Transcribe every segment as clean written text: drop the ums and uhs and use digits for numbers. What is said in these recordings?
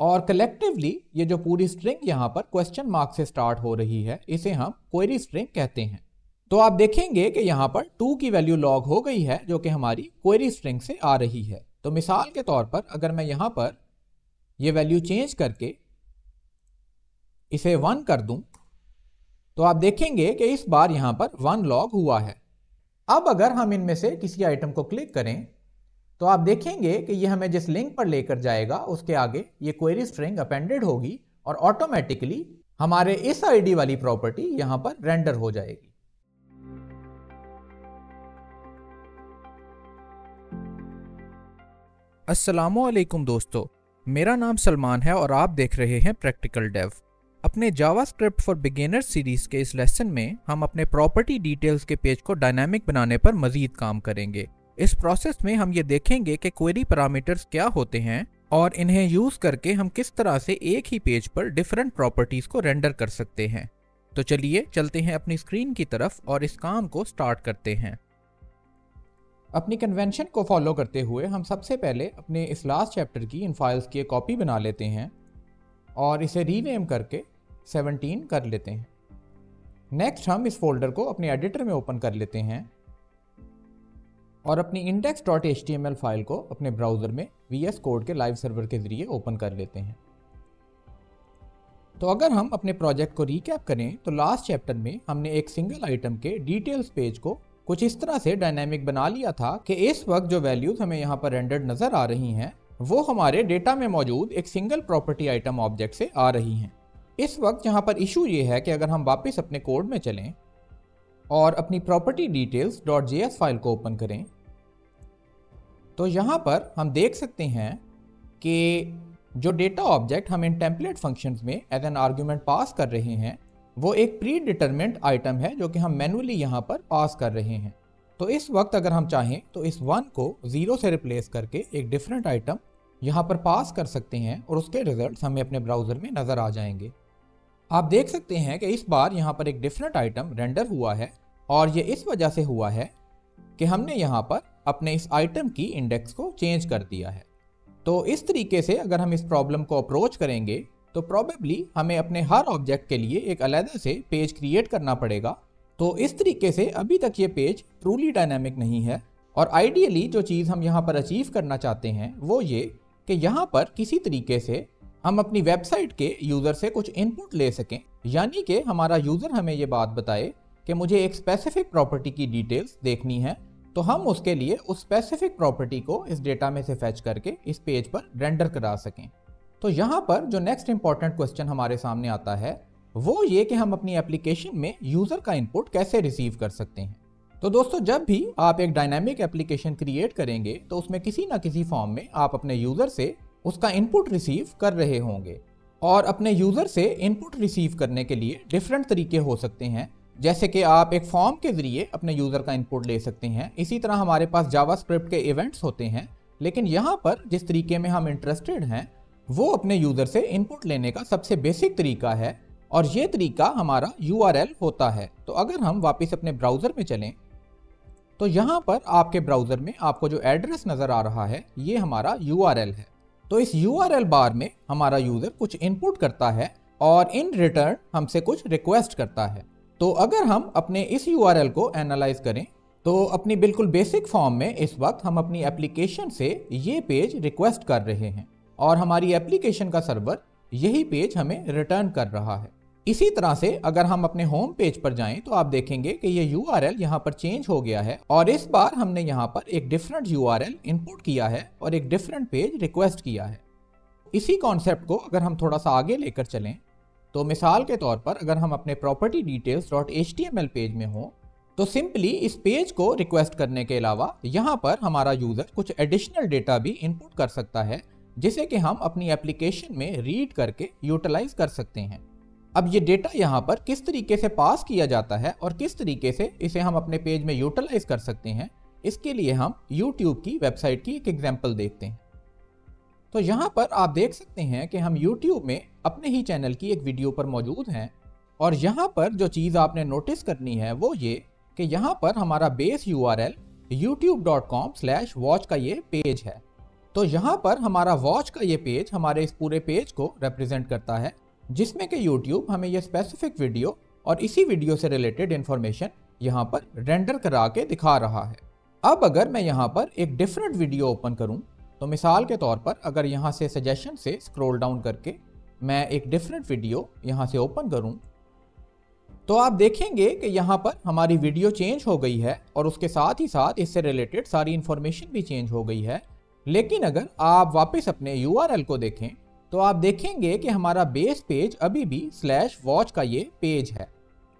और कलेक्टिवली ये जो पूरी स्ट्रिंग यहाँ पर क्वेश्चन मार्क से स्टार्ट हो रही है, इसे हम क्वेरी स्ट्रिंग कहते हैं। तो आप देखेंगे कि यहाँ पर 2 की वैल्यू लॉग हो गई है जो कि हमारी क्वेरी स्ट्रिंग से आ रही है। तो मिसाल के तौर पर अगर मैं यहाँ पर ये वैल्यू चेंज करके इसे 1 कर दूं तो आप देखेंगे कि इस बार यहाँ पर 1 लॉग हुआ है। अब अगर हम इनमें से किसी आइटम को क्लिक करें तो आप देखेंगे कि ये हमें जिस लिंक पर लेकर जाएगा उसके आगे ये क्वेरी स्ट्रिंग अपेंडेड होगी और ऑटोमेटिकली हमारे इस आईडी वाली प्रॉपर्टी यहां पर रेंडर हो जाएगी। अस्सलामुअलैकुम दोस्तों, मेरा नाम सलमान है और आप देख रहे हैं प्रैक्टिकल डेव। अपने जावास्क्रिप्ट फॉर बिगिनर्स सीरीज के इस लेसन में हम अपने प्रॉपर्टी डिटेल्स के पेज को डायनामिक बनाने पर मजीद काम करेंगे। इस प्रोसेस में हम ये देखेंगे कि क्वेरी पैरामीटर्स क्या होते हैं और इन्हें यूज करके हम किस तरह से एक ही पेज पर डिफरेंट प्रॉपर्टीज को रेंडर कर सकते हैं। तो चलिए चलते हैं अपनी स्क्रीन की तरफ और इस काम को स्टार्ट करते हैं। अपनी कन्वेंशन को फॉलो करते हुए हम सबसे पहले अपने इस लास्ट चैप्टर की इन फाइल्स की एक कॉपी बना लेते हैं और इसे रीनेम करके 17 कर लेते हैं। नेक्स्ट हम इस फोल्डर को अपने एडिटर में ओपन कर लेते हैं और अपनी index.html फाइल को अपने ब्राउज़र में VS कोड के लाइव सर्वर के ज़रिए ओपन कर लेते हैं। तो अगर हम अपने प्रोजेक्ट को रिकैप करें तो लास्ट चैप्टर में हमने एक सिंगल आइटम के डिटेल्स पेज को कुछ इस तरह से डायनामिक बना लिया था कि इस वक्त जो वैल्यूज़ हमें यहाँ पर रेंडर्ड नज़र आ रही हैं वो हमारे डेटा में मौजूद एक सिंगल प्रॉपर्टी आइटम ऑब्जेक्ट से आ रही हैं। इस वक्त यहाँ पर इशू ये है कि अगर हम वापस अपने कोड में चलें और अपनी प्रॉपर्टी डिटेल्स .js फाइल को ओपन करें तो यहाँ पर हम देख सकते हैं कि जो डेटा ऑब्जेक्ट हम इन टेम्पलेट फंक्शंस में एज एन आर्ग्यूमेंट पास कर रहे हैं वो एक प्री डिटरमिन्ड आइटम है जो कि हम मैनुअली यहाँ पर पास कर रहे हैं। तो इस वक्त अगर हम चाहें तो इस 1 को 0 से रिप्लेस करके एक डिफरेंट आइटम यहाँ पर पास कर सकते हैं और उसके रिजल्ट्स हमें अपने ब्राउज़र में नज़र आ जाएंगे। आप देख सकते हैं कि इस बार यहाँ पर एक डिफरेंट आइटम रेंडर हुआ है और ये इस वजह से हुआ है कि हमने यहाँ पर अपने इस आइटम की इंडेक्स को चेंज कर दिया है। तो इस तरीके से अगर हम इस प्रॉब्लम को अप्रोच करेंगे तो प्रॉबेबली हमें अपने हर ऑब्जेक्ट के लिए एक अलग से पेज क्रिएट करना पड़ेगा। तो इस तरीके से अभी तक ये पेज ट्रूली डायनामिक नहीं है और आइडियली जो चीज़ हम यहाँ पर अचीव करना चाहते हैं वो ये कि यहाँ पर किसी तरीके से हम अपनी वेबसाइट के यूज़र से कुछ इनपुट ले सकें, यानी कि हमारा यूज़र हमें ये बात बताए कि मुझे एक स्पेसिफिक प्रॉपर्टी की डिटेल्स देखनी है, तो हम उसके लिए उस स्पेसिफिक प्रॉपर्टी को इस डेटा में से फैच करके इस पेज पर रेंडर करा सकें। तो यहाँ पर जो नेक्स्ट इंपॉर्टेंट क्वेश्चन हमारे सामने आता है वो ये कि हम अपनी एप्लीकेशन में यूज़र का इनपुट कैसे रिसीव कर सकते हैं। तो दोस्तों, जब भी आप एक डायनामिक एप्लीकेशन क्रिएट करेंगे तो उसमें किसी ना किसी फॉर्म में आप अपने यूज़र से उसका इनपुट रिसीव कर रहे होंगे और अपने यूज़र से इनपुट रिसीव करने के लिए डिफरेंट तरीके हो सकते हैं, जैसे कि आप एक फॉर्म के ज़रिए अपने यूज़र का इनपुट ले सकते हैं। इसी तरह हमारे पास जावास्क्रिप्ट के इवेंट्स होते हैं, लेकिन यहाँ पर जिस तरीके में हम इंटरेस्टेड हैं वो अपने यूज़र से इनपुट लेने का सबसे बेसिक तरीका है और ये तरीका हमारा URL होता है। तो अगर हम वापस अपने ब्राउज़र में चलें तो यहाँ पर आपके ब्राउज़र में आपको जो एड्रेस नज़र आ रहा है ये हमारा URL है। तो इस URL बार में हमारा यूज़र कुछ इनपुट करता है और इन रिटर्न हमसे कुछ रिक्वेस्ट करता है। तो अगर हम अपने इस URL को एनालाइज करें तो अपनी बिल्कुल बेसिक फॉर्म में इस वक्त हम अपनी एप्लीकेशन से ये पेज रिक्वेस्ट कर रहे हैं और हमारी एप्लीकेशन का सर्वर यही पेज हमें रिटर्न कर रहा है। इसी तरह से अगर हम अपने होम पेज पर जाएं तो आप देखेंगे कि ये URL यहाँ पर चेंज हो गया है और इस बार हमने यहाँ पर एक डिफरेंट URL इनपुट किया है और एक डिफरेंट पेज रिक्वेस्ट किया है। इसी कॉन्सेप्ट को अगर हम थोड़ा सा आगे लेकर चलें तो मिसाल के तौर पर अगर हम अपने प्रॉपर्टी डिटेल्स .html पेज में हो तो सिंपली इस पेज को रिक्वेस्ट करने के अलावा यहाँ पर हमारा यूज़र कुछ एडिशनल डेटा भी इनपुट कर सकता है जिसे कि हम अपनी एप्लीकेशन में रीड करके यूटिलाइज कर सकते हैं। अब ये डेटा यहाँ पर किस तरीके से पास किया जाता है और किस तरीके से इसे हम अपने पेज में यूटिलाइज कर सकते हैं, इसके लिए हम YouTube की वेबसाइट की एक एग्जांपल देखते हैं। तो यहाँ पर आप देख सकते हैं कि हम YouTube में अपने ही चैनल की एक वीडियो पर मौजूद हैं और यहाँ पर जो चीज़ आपने नोटिस करनी है वो ये कि यहाँ पर हमारा बेस URL youtube.com/watch का ये पेज है तो यहाँ पर हमारा वॉच का ये पेज हमारे इस पूरे पेज को रिप्रेजेंट करता है, जिसमें कि YouTube हमें ये स्पेसिफिक वीडियो और इसी वीडियो से रिलेटेड इंफॉर्मेशन यहाँ पर रेंडर करा के दिखा रहा है। अब अगर मैं यहाँ पर एक डिफरेंट वीडियो ओपन करूँ, तो मिसाल के तौर पर अगर यहाँ से सजेशन से स्क्रॉल डाउन करके मैं एक डिफरेंट वीडियो यहाँ से ओपन करूँ, तो आप देखेंगे कि यहाँ पर हमारी वीडियो चेंज हो गई है और उसके साथ ही साथ इससे रिलेटेड सारी इंफॉर्मेशन भी चेंज हो गई है। लेकिन अगर आप वापस अपने URL को देखें तो आप देखेंगे कि हमारा बेस पेज अभी भी /watch का ये पेज है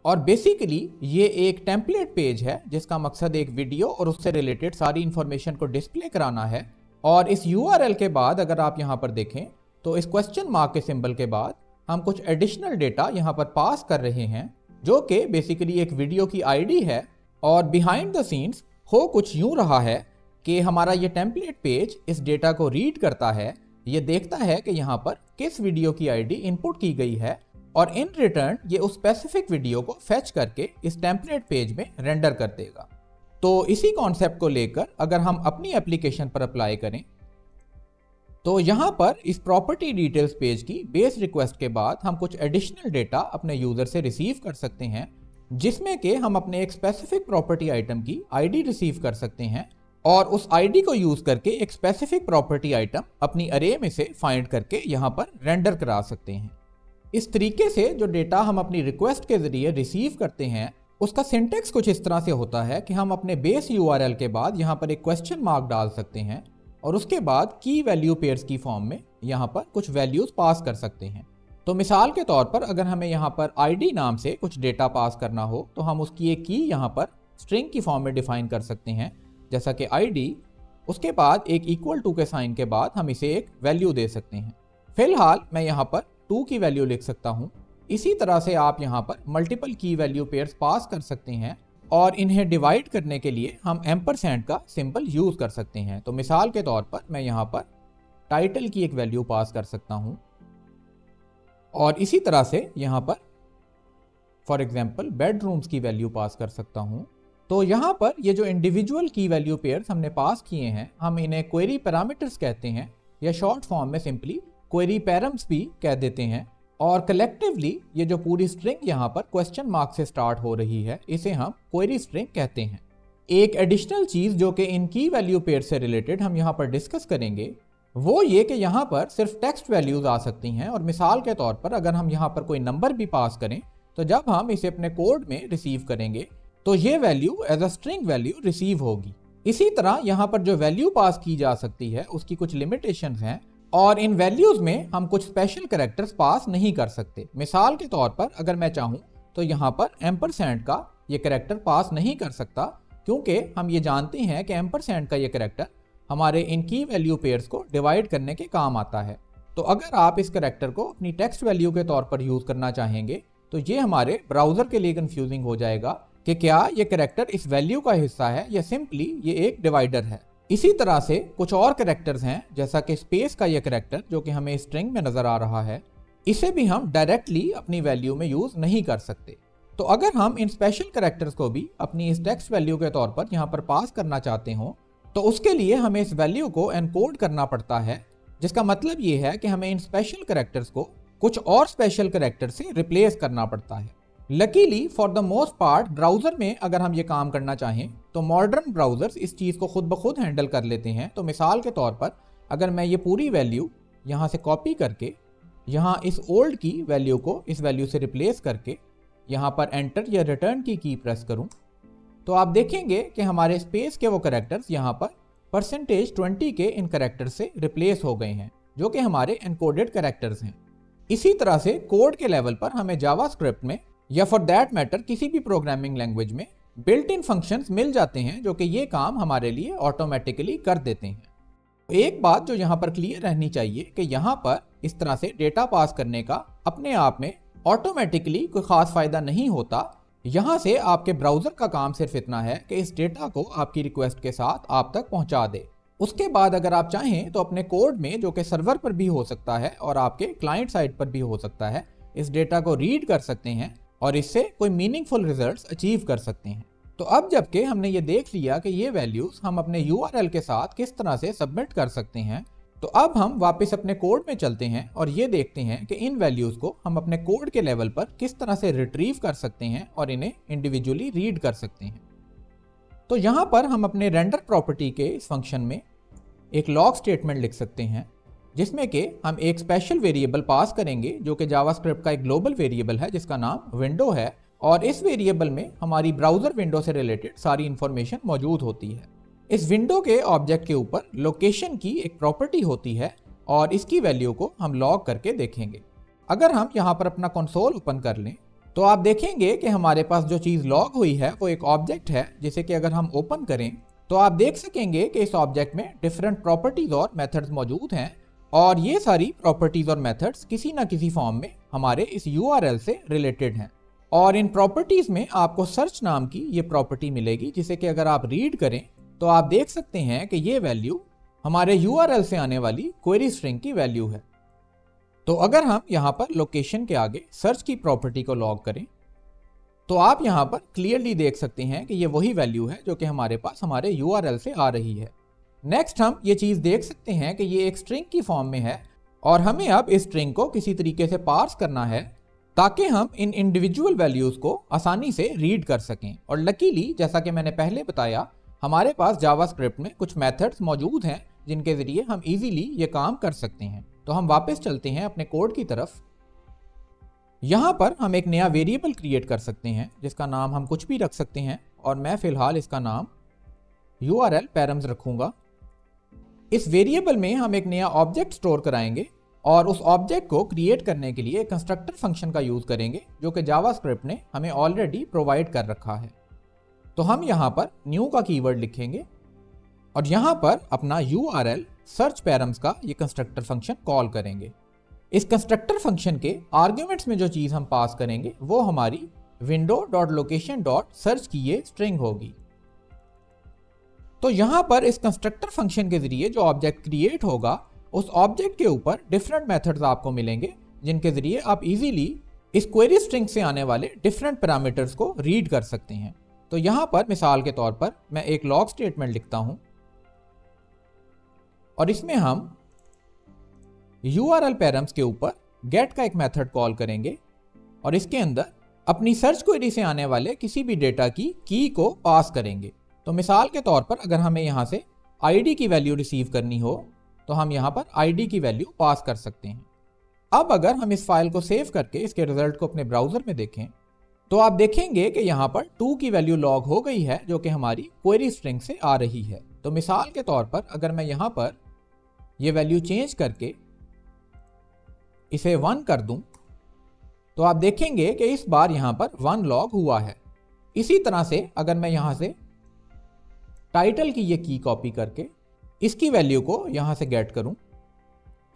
और बेसिकली ये एक टेम्पलेट पेज है जिसका मकसद एक वीडियो और उससे रिलेटेड सारी इंफॉर्मेशन को डिस्प्ले कराना है। और इस URL के बाद अगर आप यहाँ पर देखें तो इस क्वेश्चन मार्क के सिंबल के बाद हम कुछ एडिशनल डेटा यहाँ पर पास कर रहे हैं, जो कि बेसिकली एक वीडियो की ID है। और बिहाइंड द सीन्स हो कुछ यूं रहा है कि हमारा ये टेम्पलेट पेज इस डेटा को रीड करता है, ये देखता है कि यहाँ पर किस वीडियो की ID इनपुट की गई है और इन रिटर्न ये उस स्पेसिफिक वीडियो को फेच करके इस टेम्पलेट पेज में रेंडर कर देगा। तो इसी कॉन्सेप्ट को लेकर अगर हम अपनी एप्लीकेशन पर अप्लाई करें तो यहाँ पर इस प्रॉपर्टी डिटेल्स पेज की बेस रिक्वेस्ट के बाद हम कुछ एडिशनल डेटा अपने यूजर से रिसीव कर सकते हैं, जिसमें कि हम अपने एक स्पेसिफिक प्रॉपर्टी आइटम की ID रिसीव कर सकते हैं और उस ID को यूज करके एक स्पेसिफिक प्रॉपर्टी आइटम अपनी अरे में से फाइंड करके यहाँ पर रेंडर करा सकते हैं। इस तरीके से जो डेटा हम अपनी रिक्वेस्ट के जरिए रिसीव करते हैं उसका सिंटेक्स कुछ इस तरह से होता है कि हम अपने बेस URL के बाद यहाँ पर एक क्वेश्चन मार्क डाल सकते हैं और उसके बाद की वैल्यू पेयर्स की फॉर्म में यहाँ पर कुछ वैल्यूज पास कर सकते हैं। तो मिसाल के तौर पर अगर हमें यहाँ पर ID नाम से कुछ डेटा पास करना हो तो हम उसकी एक की यहाँ पर स्ट्रिंग की फॉर्म में डिफाइन कर सकते हैं, जैसा कि ID, उसके बाद एक इक्वल टू के साइन के बाद हम इसे एक वैल्यू दे सकते हैं। फिलहाल मैं यहाँ पर 2 की वैल्यू लिख सकता हूँ। इसी तरह से आप यहाँ पर मल्टीपल की वैल्यू पेयर्स पास कर सकते हैं और इन्हें डिवाइड करने के लिए हम एम्परसेंड का सिंबल यूज कर सकते हैं। तो मिसाल के तौर पर मैं यहाँ पर टाइटल की एक वैल्यू पास कर सकता हूँ और इसी तरह से यहाँ पर फॉर एग्जांपल बेडरूम्स की वैल्यू पास कर सकता हूँ। तो यहाँ पर ये जो इंडिविजुअल की वैल्यू पेयर्स हमने पास किए हैं हम इन्हें क्वेरी पैरामीटर्स कहते हैं या शॉर्ट फॉर्म में सिंपली क्वेरी पैरम्स भी कह देते हैं। और कलेक्टिवली ये जो पूरी स्ट्रिंग यहाँ पर क्वेश्चन मार्क से स्टार्ट हो रही है इसे हम क्वेरी स्ट्रिंग कहते हैं। एक एडिशनल चीज जो कि इन की वैल्यू पेयर से रिलेटेड हम यहाँ पर डिस्कस करेंगे वो ये कि यहाँ पर सिर्फ टेक्स्ट वैल्यूज आ सकती हैं और मिसाल के तौर पर अगर हम यहाँ पर कोई नंबर भी पास करें तो जब हम इसे अपने कोड में रिसीव करेंगे तो ये value as a string value receive होगी। इसी तरह यहाँ पर जो वैल्यू पास की जा सकती है उसकी कुछ लिमिटेशंस हैं और इन वैल्यूज में हम कुछ स्पेशल कैरेक्टर्स पास नहीं कर सकते। मिसाल के तौर पर अगर मैं चाहूँ तो यहाँ पर एम्परसेंड का ये कैरेक्टर पास नहीं कर सकता, क्योंकि हम ये जानते हैं कि एम्परसेंड का ये कैरेक्टर हमारे इन की वैल्यू पेयर्स को डिवाइड करने के काम आता है। तो अगर आप इस कैरेक्टर को अपनी टेक्स्ट वैल्यू के तौर पर यूज करना चाहेंगे तो ये हमारे ब्राउजर के लिए कंफ्यूजिंग हो जाएगा कि क्या ये कैरेक्टर इस वैल्यू का हिस्सा है या सिंपली ये एक डिवाइडर है। इसी तरह से कुछ और कैरेक्टर्स हैं, जैसा कि स्पेस का ये कैरेक्टर जो कि हमें स्ट्रिंग में नजर आ रहा है, इसे भी हम डायरेक्टली अपनी वैल्यू में यूज नहीं कर सकते। तो अगर हम इन स्पेशल कैरेक्टर्स को भी अपनी इस टेक्स्ट वैल्यू के तौर पर यहाँ पर पास करना चाहते हो तो उसके लिए हमें इस वैल्यू को एनकोड करना पड़ता है, जिसका मतलब ये है कि हमें इन स्पेशल कैरेक्टर्स को कुछ और स्पेशल कैरेक्टर से रिप्लेस करना पड़ता है। Luckily for the most part browser में अगर हम ये काम करना चाहें तो मॉडर्न ब्राउजर्स इस चीज़ को खुद ब खुद हैंडल कर लेते हैं। तो मिसाल के तौर पर अगर मैं ये पूरी वैल्यू यहाँ से कॉपी करके यहाँ इस ओल्ड की वैल्यू को इस वैल्यू से रिप्लेस करके यहाँ पर एंटर या रिटर्न की प्रेस करूँ तो आप देखेंगे कि हमारे स्पेस के वो कैरेक्टर्स यहाँ पर %20 के इन कैरेक्टर्स से रिप्लेस हो गए हैं, जो कि हमारे एनकोडेड कैरेक्टर्स हैं। इसी तरह से कोड के लेवल पर हमें जावास्क्रिप्ट में या फॉर दैट मैटर किसी भी प्रोग्रामिंग लैंग्वेज में बिल्ट इन फंक्शंस मिल जाते हैं जो कि ये काम हमारे लिए ऑटोमेटिकली कर देते हैं। एक बात जो यहाँ पर क्लियर रहनी चाहिए कि यहाँ पर इस तरह से डेटा पास करने का अपने आप में ऑटोमेटिकली कोई खास फायदा नहीं होता। यहाँ से आपके ब्राउजर का काम सिर्फ इतना है कि इस डेटा को आपकी रिक्वेस्ट के साथ आप तक पहुँचा दे। उसके बाद अगर आप चाहें तो अपने कोड में, जो कि सर्वर पर भी हो सकता है और आपके क्लाइंट साइड पर भी हो सकता है, इस डेटा को रीड कर सकते हैं और इससे कोई मीनिंगफुल रिजल्ट्स अचीव कर सकते हैं। तो अब जबकि हमने ये देख लिया कि ये वैल्यूज हम अपने URL के साथ किस तरह से सबमिट कर सकते हैं, तो अब हम वापस अपने कोड में चलते हैं और ये देखते हैं कि इन वैल्यूज को हम अपने कोड के लेवल पर किस तरह से रिट्रीव कर सकते हैं और इन्हें इंडिविजुअली रीड कर सकते हैं। तो यहाँ पर हम अपने रेंडर प्रॉपर्टी के इस फंक्शन में एक लॉग स्टेटमेंट लिख सकते हैं, जिसमें कि हम एक स्पेशल वेरिएबल पास करेंगे जो कि जावास्क्रिप्ट का एक ग्लोबल वेरिएबल है जिसका नाम विंडो है, और इस वेरिएबल में हमारी ब्राउजर विंडो से रिलेटेड सारी इंफॉर्मेशन मौजूद होती है। इस विंडो के ऑब्जेक्ट के ऊपर लोकेशन की एक प्रॉपर्टी होती है और इसकी वैल्यू को हम लॉग करके देखेंगे। अगर हम यहाँ पर अपना कंसोल ओपन कर लें तो आप देखेंगे कि हमारे पास जो चीज़ लॉग हुई है वो एक ऑब्जेक्ट है, जिसे कि अगर हम ओपन करें तो आप देख सकेंगे कि इस ऑब्जेक्ट में डिफरेंट प्रॉपर्टीज और मेथड्स मौजूद हैं, और ये सारी प्रॉपर्टीज और मेथड्स किसी ना किसी फॉर्म में हमारे इस URL से रिलेटेड हैं। और इन प्रॉपर्टीज में आपको सर्च नाम की ये प्रॉपर्टी मिलेगी, जिसे कि अगर आप रीड करें तो आप देख सकते हैं कि ये वैल्यू हमारे URL से आने वाली क्वेरी स्ट्रिंग की वैल्यू है। तो अगर हम यहाँ पर लोकेशन के आगे सर्च की प्रॉपर्टी को लॉग करें तो आप यहाँ पर क्लियरली देख सकते हैं कि ये वही वैल्यू है जो कि हमारे पास हमारे URL से आ रही है। नेक्स्ट हम ये चीज़ देख सकते हैं कि ये एक स्ट्रिंग की फॉर्म में है और हमें अब इस स्ट्रिंग को किसी तरीके से पार्स करना है ताकि हम इन इंडिविजुअल वैल्यूज़ को आसानी से रीड कर सकें। और लकीली जैसा कि मैंने पहले बताया, हमारे पास जावास्क्रिप्ट में कुछ मेथड्स मौजूद हैं जिनके ज़रिए हम इजीली ये काम कर सकते हैं। तो हम वापस चलते हैं अपने कोड की तरफ। यहाँ पर हम एक नया वेरिएबल क्रिएट कर सकते हैं जिसका नाम हम कुछ भी रख सकते हैं, और मैं फ़िलहाल इसका नाम URL पैरम्स रखूँगा। इस वेरिएबल में हम एक नया ऑब्जेक्ट स्टोर कराएंगे और उस ऑब्जेक्ट को क्रिएट करने के लिए कंस्ट्रक्टर फंक्शन का यूज़ करेंगे जो कि जावास्क्रिप्ट ने हमें ऑलरेडी प्रोवाइड कर रखा है। तो हम यहाँ पर न्यू का कीवर्ड लिखेंगे और यहाँ पर अपना URL सर्च पैरम्स का ये कंस्ट्रक्टर फंक्शन कॉल करेंगे। इस कंस्ट्रक्टर फंक्शन के आर्ग्यूमेंट्स में जो चीज़ हम पास करेंगे वो हमारी window.location.search की ये स्ट्रिंग होगी। तो यहाँ पर इस कंस्ट्रक्टर फंक्शन के जरिए जो ऑब्जेक्ट क्रिएट होगा उस ऑब्जेक्ट के ऊपर डिफरेंट मेथड्स आपको मिलेंगे जिनके जरिए आप इजीली इस क्वेरी स्ट्रिंग से आने वाले डिफरेंट पैरामीटर्स को रीड कर सकते हैं। तो यहाँ पर मिसाल के तौर पर मैं एक लॉग स्टेटमेंट लिखता हूँ और इसमें हम URL पैरम्स के ऊपर गेट का एक मेथड कॉल करेंगे और इसके अंदर अपनी सर्च क्वेरी से आने वाले किसी भी डेटा की को पास करेंगे। तो मिसाल के तौर पर अगर हमें यहाँ से ID की वैल्यू रिसीव करनी हो तो हम यहाँ पर ID की वैल्यू पास कर सकते हैं। अब अगर हम इस फाइल को सेव करके इसके रिजल्ट को अपने ब्राउजर में देखें तो आप देखेंगे कि यहाँ पर 2 की वैल्यू लॉग हो गई है जो कि हमारी क्वेरी स्ट्रिंग से आ रही है। तो मिसाल के तौर पर अगर मैं यहाँ पर ये वैल्यू चेंज करके इसे 1 कर दूं तो आप देखेंगे कि इस बार यहाँ पर 1 लॉग हुआ है। इसी तरह से अगर मैं यहाँ से टाइटल की ये की कॉपी करके इसकी वैल्यू को यहाँ से गेट करूं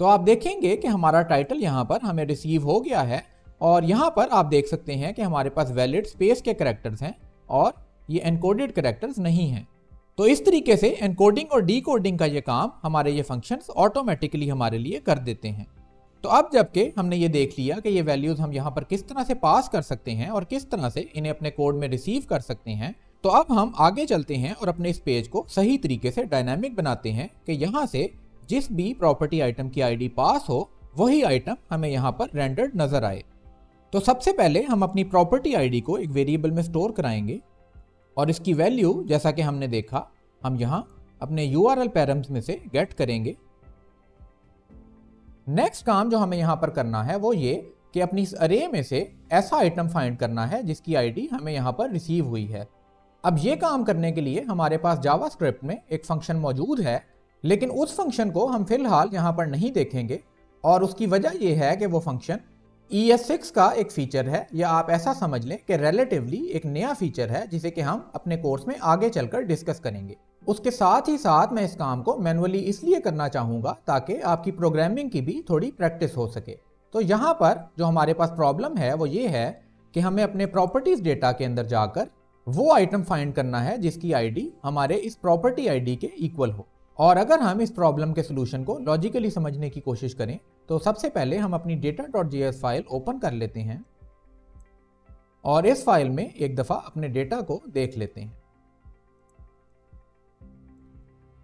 तो आप देखेंगे कि हमारा टाइटल यहाँ पर हमें रिसीव हो गया है और यहाँ पर आप देख सकते हैं कि हमारे पास वैलिड स्पेस के कैरेक्टर्स हैं और ये एनकोडेड कैरेक्टर्स नहीं हैं। तो इस तरीके से एनकोडिंग और डीकोडिंग का ये काम हमारे ये फंक्शंस ऑटोमेटिकली हमारे लिए कर देते हैं। तो अब जबकि हमने ये देख लिया कि ये वैल्यूज़ हम यहाँ पर किस तरह से पास कर सकते हैं और किस तरह से इन्हें अपने कोड में रिसीव कर सकते हैं, तो अब हम आगे चलते हैं और अपने इस पेज को सही तरीके से डायनामिक बनाते हैं कि यहाँ से जिस भी प्रॉपर्टी आइटम की ID पास हो वही आइटम हमें यहाँ पर रेंडर्ड नजर आए। तो सबसे पहले हम अपनी प्रॉपर्टी ID को एक वेरिएबल में स्टोर कराएंगे और इसकी वैल्यू जैसा कि हमने देखा हम यहाँ अपने URL पैरम्स में से गेट करेंगे। नेक्स्ट काम जो हमें यहाँ पर करना है वो ये कि अपनी इस अरे में से ऐसा आइटम फाइंड करना है जिसकी ID हमें यहाँ पर रिसीव हुई है। अब ये काम करने के लिए हमारे पास जावास्क्रिप्ट में एक फंक्शन मौजूद है, लेकिन उस फंक्शन को हम फिलहाल यहाँ पर नहीं देखेंगे और उसकी वजह यह है कि वो फंक्शन ES6 का एक फीचर है, या आप ऐसा समझ लें कि रिलेटिवली एक नया फीचर है जिसे कि हम अपने कोर्स में आगे चलकर डिस्कस करेंगे। उसके साथ ही साथ मैं इस काम को मैनुअली इसलिए करना चाहूँगा ताकि आपकी प्रोग्रामिंग की भी थोड़ी प्रैक्टिस हो सके। तो यहाँ पर जो हमारे पास प्रॉब्लम है वो ये है कि हमें अपने प्रॉपर्टीज डेटा के अंदर जाकर वो आइटम फाइंड करना है जिसकी ID हमारे इस प्रॉपर्टी ID के इक्वल हो। और अगर हम इस प्रॉब्लम के सोल्यूशन को लॉजिकली समझने की कोशिश करें तो सबसे पहले हम अपनी data.js फाइल ओपन कर लेते हैं और इस फाइल में एक दफ़ा अपने डेटा को देख लेते हैं।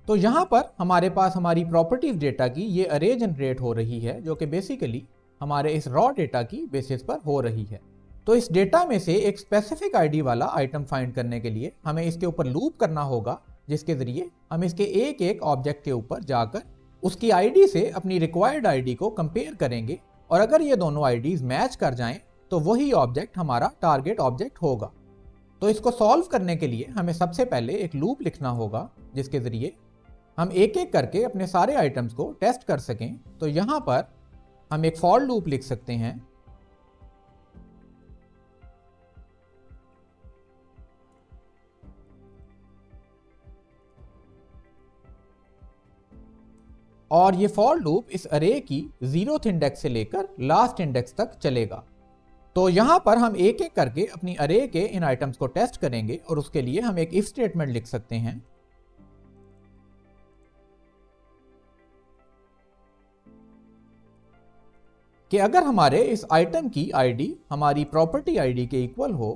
तो यहाँ पर हमारे पास हमारी प्रॉपर्टीज डेटा की ये अरे जनरेट हो रही है, जो कि बेसिकली हमारे इस रॉ डेटा की बेसिस पर हो रही है। तो इस डेटा में से एक स्पेसिफिक आईडी वाला आइटम फाइंड करने के लिए हमें इसके ऊपर लूप करना होगा, जिसके जरिए हम इसके एक एक ऑब्जेक्ट के ऊपर जाकर उसकी आईडी से अपनी रिक्वायर्ड आईडी को कंपेयर करेंगे, और अगर ये दोनों आईडीज मैच कर जाएं तो वही ऑब्जेक्ट हमारा टारगेट ऑब्जेक्ट होगा। तो इसको सॉल्व करने के लिए हमें सबसे पहले एक लूप लिखना होगा, जिसके जरिए हम एक एक करके अपने सारे आइटम्स को टेस्ट कर सकें। तो यहाँ पर हम एक फॉर लूप लिख सकते हैं, और ये फॉर लूप इस अरे की 0th इंडेक्स से लेकर लास्ट इंडेक्स तक चलेगा। तो यहां पर हम एक एक करके अपनी अरे के इन आइटम्स को टेस्ट करेंगे, और उसके लिए हम एक इफ स्टेटमेंट लिख सकते हैं कि अगर हमारे इस आइटम की आईडी हमारी प्रॉपर्टी आईडी के इक्वल हो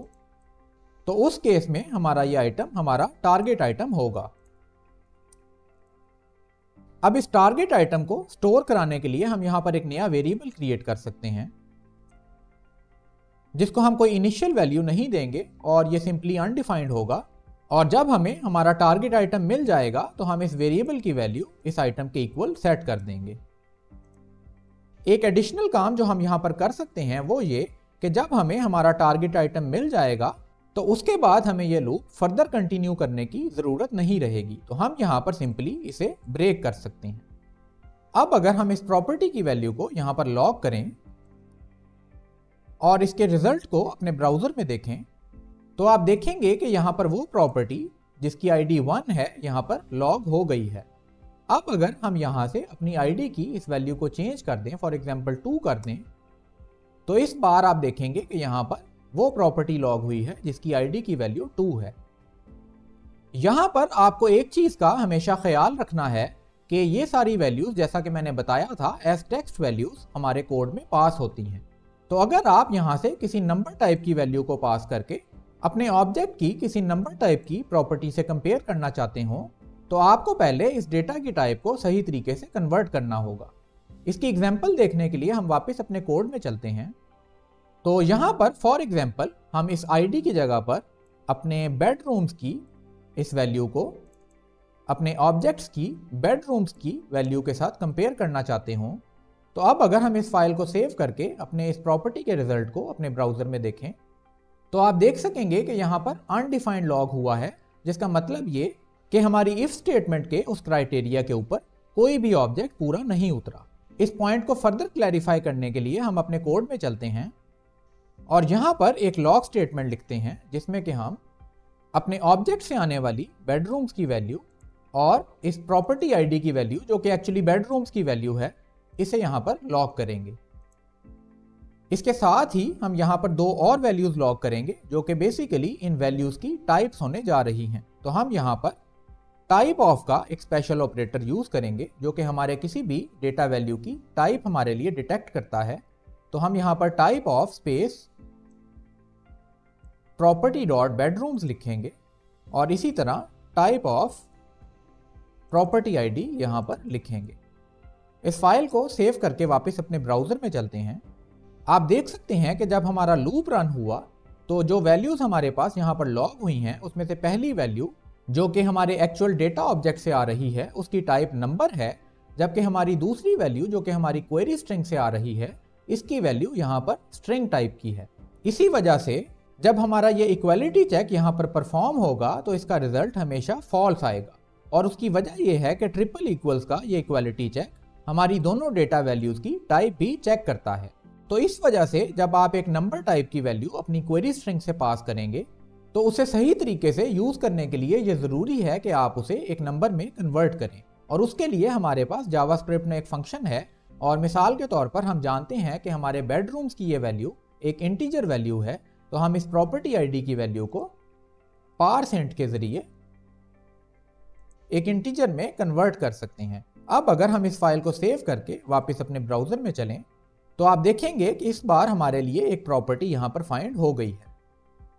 तो उस केस में हमारा ये आइटम हमारा टारगेट आइटम होगा। अब इस टारगेट आइटम को स्टोर कराने के लिए हम यहां पर एक नया वेरिएबल क्रिएट कर सकते हैं, जिसको हम कोई इनिशियल वैल्यू नहीं देंगे और ये सिंपली अनडिफाइंड होगा। और जब हमें हमारा टारगेट आइटम मिल जाएगा तो हम इस वेरिएबल की वैल्यू इस आइटम के इक्वल सेट कर देंगे। एक एडिशनल काम जो हम यहां पर कर सकते हैं वो ये कि जब हमें हमारा टारगेट आइटम मिल जाएगा तो उसके बाद हमें यह लूप फर्दर कंटिन्यू करने की जरूरत नहीं रहेगी। तो हम यहां पर सिंपली इसे ब्रेक कर सकते हैं। अब अगर हम इस प्रॉपर्टी की वैल्यू को यहां पर लॉग करें और इसके रिजल्ट को अपने ब्राउजर में देखें, तो आप देखेंगे कि यहां पर वो प्रॉपर्टी जिसकी आईडी 1 है यहां पर लॉग हो गई है। अब अगर हम यहां से अपनी आईडी की इस वैल्यू को चेंज कर दें, फॉर एग्जांपल 2 कर दें, तो इस बार आप देखेंगे कि यहां पर वो प्रॉपर्टी लॉग हुई है जिसकी आईडी की वैल्यू 2 है। यहां पर आपको एक चीज का हमेशा ख्याल रखना है कि ये सारी वैल्यूज, जैसा कि मैंने बताया था, एज टेक्स्ट वैल्यूज हमारे कोड में पास होती हैं। तो अगर आप यहां से किसी नंबर टाइप की वैल्यू को पास करके अपने ऑब्जेक्ट की किसी नंबर टाइप की प्रॉपर्टी से कंपेयर करना चाहते हो, तो आपको पहले इस डेटा की टाइप को सही तरीके से कन्वर्ट करना होगा। इसकी एग्जांपल देखने के लिए हम वापस अपने कोड में चलते हैं। तो यहां पर फॉर एग्जांपल हम इस आईडी की जगह पर अपने बेडरूम्स की इस वैल्यू को अपने ऑब्जेक्ट्स की बेडरूम्स की वैल्यू के साथ कंपेयर करना चाहते हो। तो अब अगर हम इस फाइल को सेव करके अपने इस प्रॉपर्टी के रिजल्ट को अपने ब्राउजर में देखें, तो आप देख सकेंगे कि यहां पर अनडिफाइंड लॉग हुआ है, जिसका मतलब ये कि हमारी इफ स्टेटमेंट के उस क्राइटेरिया के ऊपर कोई भी ऑब्जेक्ट पूरा नहीं उतरा। इस पॉइंट को फर्दर क्लैरिफाई करने के लिए हम अपने कोड में चलते हैं और यहां पर एक लॉग स्टेटमेंट लिखते हैं, जिसमें कि हम अपने ऑब्जेक्ट से आने वाली बेडरूम्स की वैल्यू और इस प्रॉपर्टी आईडी की वैल्यू, जो कि एक्चुअली बेडरूम्स की वैल्यू है, इसे यहां पर लॉग करेंगे। इसके साथ ही हम यहां पर 2 और वैल्यूज लॉग करेंगे, जो कि बेसिकली इन वैल्यूज की टाइप्स होने जा रही हैं। तो हम यहां पर टाइप ऑफ का एक स्पेशल ऑपरेटर यूज करेंगे, जो कि हमारे किसी भी डेटा वैल्यू की टाइप हमारे लिए डिटेक्ट करता है। तो हम यहां पर type of space property dot bedrooms लिखेंगे और इसी तरह टाइप ऑफ प्रॉपर्टी आईडी यहां पर लिखेंगे। इस फाइल को सेव करके वापस अपने ब्राउजर में चलते हैं। आप देख सकते हैं कि जब हमारा लूप रन हुआ तो जो वैल्यूज हमारे पास यहां पर लॉग हुई हैं, उसमें से पहली वैल्यू जो कि हमारे एक्चुअल डेटा ऑब्जेक्ट से आ रही है उसकी टाइप नंबर है, जबकि हमारी दूसरी वैल्यू जो कि हमारी क्वेरी स्ट्रिंग से आ रही है, इसकी वैल्यू यहां पर स्ट्रिंग टाइप की है। इसी वजह से जब हमारा ये इक्वालिटी चेक यहां पर परफॉर्म होगा तो इसका रिजल्ट हमेशा फॉल्स आएगा, और उसकी वजह यह है कि ट्रिपल इक्वल्स का ये इक्वालिटी चेक हमारी दोनों डेटा वैल्यूज की टाइप भी चेक करता है। तो इस वजह से जब आप एक नंबर टाइप की वैल्यू अपनी क्वेरी स्ट्रिंग से पास करेंगे तो उसे सही तरीके से यूज करने के लिए यह जरूरी है कि आप उसे एक नंबर में कन्वर्ट करें, और उसके लिए हमारे पास जावास्क्रिप्ट में एक फंक्शन है। और मिसाल के तौर पर हम जानते हैं कि हमारे बेडरूम्स की ये वैल्यू एक इंटीजर वैल्यू है, तो हम इस प्रॉपर्टी आईडी की वैल्यू को पारसेंट के जरिए एक इंटीजर में कन्वर्ट कर सकते हैं। अब अगर हम इस फाइल को सेव करके वापस अपने ब्राउजर में चलें, तो आप देखेंगे कि इस बार हमारे लिए एक प्रॉपर्टी यहां पर फाइंड हो गई है।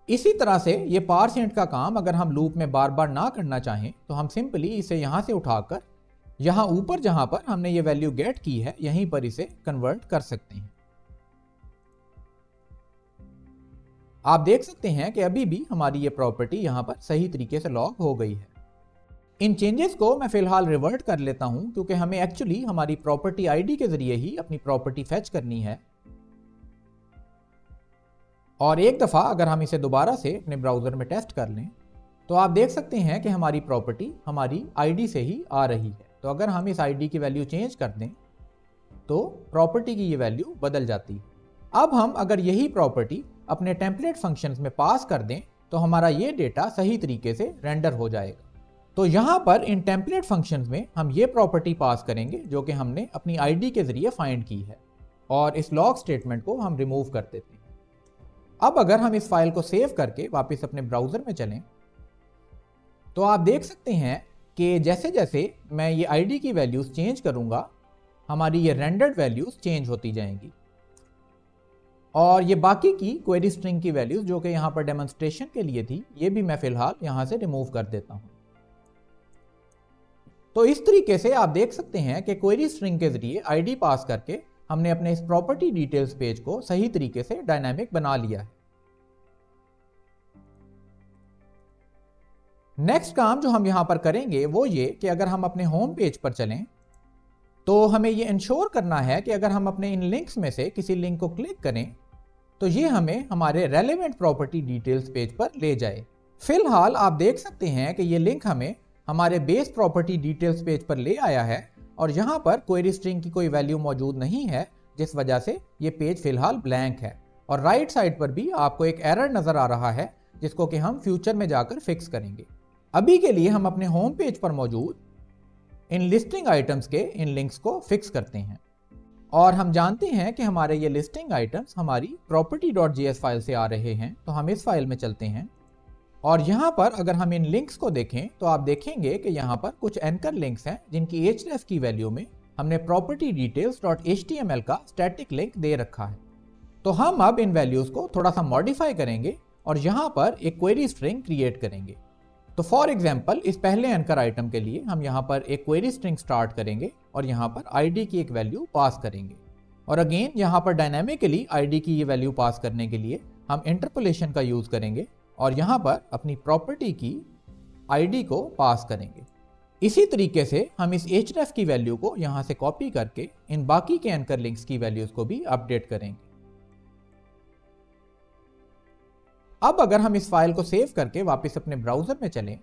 इसी तरह से ये %, का काम अगर हम लूप में बार बार ना करना चाहें तो हम सिंपली इसे यहां से उठाकर यहां ऊपर जहां पर हमने ये वैल्यू गेट की है यहीं पर इसे कन्वर्ट कर सकते हैं। आप देख सकते हैं कि अभी भी हमारी ये प्रॉपर्टी यहां पर सही तरीके से लॉग हो गई है। इन चेंजेस को मैं फिलहाल रिवर्ट कर लेता हूं क्योंकि हमें एक्चुअली हमारी प्रॉपर्टी आईडी के जरिए ही अपनी प्रॉपर्टी फेच करनी है। और एक दफ़ा अगर हम इसे दोबारा से अपने ब्राउज़र में टेस्ट कर लें तो आप देख सकते हैं कि हमारी प्रॉपर्टी हमारी आईडी से ही आ रही है। तो अगर हम इस आईडी की वैल्यू चेंज कर दें तो प्रॉपर्टी की ये वैल्यू बदल जाती है। अब हम अगर यही प्रॉपर्टी अपने टेम्पलेट फंक्शंस में पास कर दें तो हमारा ये डेटा सही तरीके से रेंडर हो जाएगा। तो यहाँ पर इन टेम्पलेट फंक्शंस में हम ये प्रॉपर्टी पास करेंगे जो कि हमने अपनी आईडी के जरिए फाइंड की है और इस लॉग स्टेटमेंट को हम रिमूव कर देते हैं। अब अगर हम इस फाइल को सेव करके वापस अपने ब्राउज़र में चलें तो आप देख सकते हैं कि जैसे जैसे मैं ये आईडी की वैल्यूज़ चेंज करूँगा हमारी ये रेंडर्ड वैल्यूज़ चेंज होती जाएंगी और ये बाकी की क्वेरी स्ट्रिंग की वैल्यूज़ जो कि यहाँ पर डेमोन्स्ट्रेशन के लिए थी ये भी मैं फ़िलहाल यहाँ से रिमूव कर देता हूँ। तो इस तरीके से आप देख सकते हैं कि क्वेरी स्ट्रिंग के जरिए आईडी पास करके हमने अपने इस प्रॉपर्टी डिटेल्स पेज को सही तरीके से डायनामिक बना लिया है। नेक्स्ट काम जो हम यहां पर करेंगे वो ये कि अगर हम अपने होम पेज पर चलें तो हमें ये इंश्योर करना है कि अगर हम अपने इन लिंक्स में से किसी लिंक को क्लिक करें तो ये हमें हमारे रेलेवेंट प्रॉपर्टी डिटेल्स पेज पर ले जाए। फिलहाल आप देख सकते हैं कि ये लिंक हमें हमारे बेस प्रॉपर्टी डिटेल्स पेज पर ले आया है और यहाँ पर क्वेरी स्ट्रिंग की कोई वैल्यू मौजूद नहीं है जिस वजह से ये पेज फिलहाल ब्लैंक है। और राइट साइड पर भी आपको एक एरर नज़र आ रहा है जिसको कि हम फ्यूचर में जाकर फिक्स करेंगे। अभी के लिए हम अपने होम पेज पर मौजूद इन लिस्टिंग आइटम्स के इन लिंक्स को फिक्स करते हैं और हम जानते हैं कि हमारे ये लिस्टिंग आइटम्स हमारी property.js फाइल से आ रहे हैं। तो हम इस फाइल में चलते हैं और यहाँ पर अगर हम इन लिंक्स को देखें तो आप देखेंगे कि यहाँ पर कुछ एंकर लिंक्स हैं जिनकी href की वैल्यू में हमने property details.html का स्टैटिक लिंक दे रखा है। तो हम अब इन वैल्यूज को थोड़ा सा मॉडिफाई करेंगे और यहाँ पर एक क्वेरी स्ट्रिंग क्रिएट करेंगे। तो फॉर एग्जाम्पल इस पहले एंकर आइटम के लिए हम यहाँ पर एक क्वेरी स्ट्रिंग स्टार्ट करेंगे और यहाँ पर आईडी की एक वैल्यू पास करेंगे और अगेन यहाँ पर डायनामिकली आईडी की ये वैल्यू पास करने के लिए हम इंटरपोलेशन का यूज करेंगे और यहाँ पर अपनी प्रॉपर्टी की आईडी को पास करेंगे। इसी तरीके से हम इस href की वैल्यू को यहाँ से कॉपी करके इन बाकी के एंकर लिंक्स की वैल्यूज को भी अपडेट करेंगे। अब अगर हम इस फाइल को सेव करके वापस अपने ब्राउज़र में चलें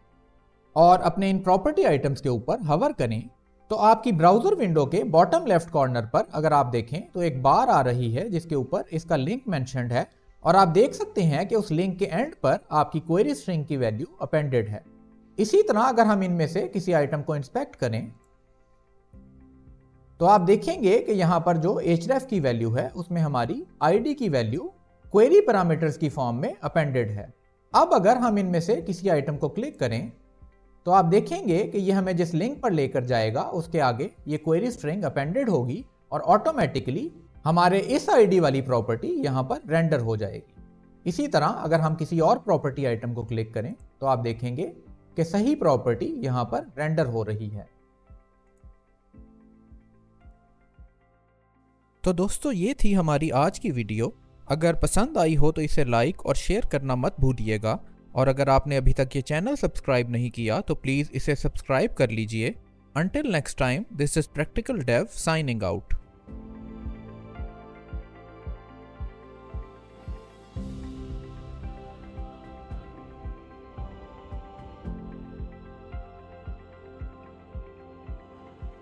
और अपने इन प्रॉपर्टी आइटम्स के ऊपर हवर करें तो आपकी ब्राउज़र विंडो के बॉटम लेफ्ट कॉर्नर पर अगर आप देखें तो एक बार आ रही है जिसके ऊपर इसका लिंक मेंशन्ड है और आप देख सकते हैं कि उस लिंक के एंड पर आपकी क्वेरी स्ट्रिंग की वैल्यू अपेंडेड है। इसी तरह अगर हम इनमें से किसी आइटम को इंस्पेक्ट करें तो आप देखेंगे कि यहां पर जो href की वैल्यू है उसमें हमारी आईडी की वैल्यू क्वेरी पैरामीटर्स की फॉर्म में अपेंडेड है। अब अगर हम इनमें से किसी आइटम को क्लिक करें तो आप देखेंगे कि ये हमें जिस लिंक पर लेकर जाएगा उसके आगे ये क्वेरी स्ट्रिंग अपेंडेड होगी और ऑटोमेटिकली हमारे इस आईडी वाली प्रॉपर्टी यहाँ पर रेंडर हो जाएगी। इसी तरह अगर हम किसी और प्रॉपर्टी आइटम को क्लिक करें तो आप देखेंगे कि सही प्रॉपर्टी यहाँ पर रेंडर हो रही है। तो दोस्तों ये थी हमारी आज की वीडियो। अगर पसंद आई हो तो इसे लाइक और शेयर करना मत भूलिएगा और अगर आपने अभी तक ये चैनल सब्सक्राइब नहीं किया तो प्लीज़ इसे सब्सक्राइब कर लीजिए। Until next time, this is Practical Dev signing out.